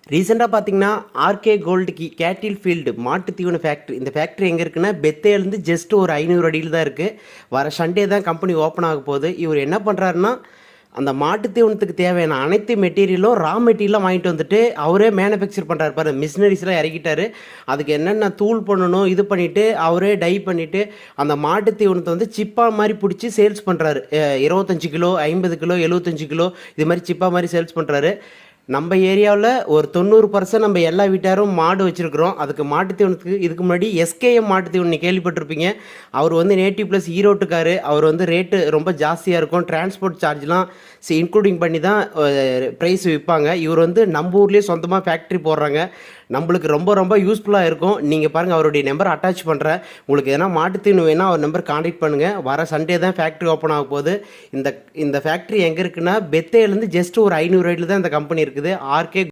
ரீசெண்டாக பார்த்தீங்கன்னா RK gold கேட்டில் ஃபீல்டு மாட்டு தீவன ஃபேக்ட்ரி. இந்த ஃபேக்ட்ரி எங்கே இருக்குன்னா பெத்தேலேருந்து ஜஸ்ட் ஒரு 500 அடியில் தான் இருக்குது. வர சண்டே தான் கம்பெனி ஓப்பன் ஆக போகுது. இவர் என்ன பண்ணுறாருன்னா அந்த மாட்டு தீவனத்துக்கு தேவையான அனைத்து மெட்டீரியலும் ரா மெட்டீரியலாக வாங்கிட்டு வந்துட்டு அவரே மேனுஃபேக்சர் பண்ணுறாரு. பாரு, மிஷினரிஸ்லாம் இறக்கிட்டாரு. அதுக்கு என்னென்ன தூள் பண்ணணும் இது பண்ணிவிட்டு அவரே டை பண்ணிவிட்டு அந்த மாட்டு தீவனத்தை வந்து சிப்பா மாதிரி பிடிச்சி சேல்ஸ் பண்ணுறாரு. 25 கிலோ 50 கிலோ 75 கிலோ இது மாதிரி சிப்பா மாதிரி சேல்ஸ் பண்ணுறாரு. நம்ம ஏரியாவில் ஒரு 90% நம்ம எல்லா வீட்டாரும் மாடு வச்சுருக்குறோம். அதுக்கு மாட்டு தீவனத்துக்கு இதுக்கு முன்னாடி எஸ்கேஎம் மாட்டு தீவனம் நீங்கள் கேள்விப்பட்டிருப்பீங்க. அவர் வந்து நேட்டிவ் ப்ளஸ் ஈரோட்டுக்காரு. அவர் வந்து ரேட்டு ரொம்ப ஜாஸ்தியாக இருக்கும். டிரான்ஸ்போர்ட் சார்ஜ்லாம் இன்க்ளூடிங் பண்ணி தான் ப்ரைஸ் விற்பாங்க. இவர் வந்து நம்ம ஊர்லேயே சொந்தமாக ஃபேக்ட்ரி போடுறாங்க. நம்மளுக்கு ரொம்ப ரொம்ப யூஸ்ஃபுல்லாக இருக்கும். நீங்கள் பாருங்கள், அவருடைய நம்பர் அட்டாச் பண்ணுறேன். உங்களுக்கு எதனா மாட்டுத்தீவனம் வேணால் அவர் நம்பர் காண்டாக்ட் பண்ணுங்கள். வர சண்டே தான் ஃபேக்ட்ரி ஓப்பன் ஆக போகுது. இந்த ஃபேக்ட்ரி எங்கே இருக்குன்னா பெத்தேலேருந்து ஜஸ்ட் ஒரு 500 அடியில் தான் இந்த கம்பெனி இருக்குது. ஆர்கே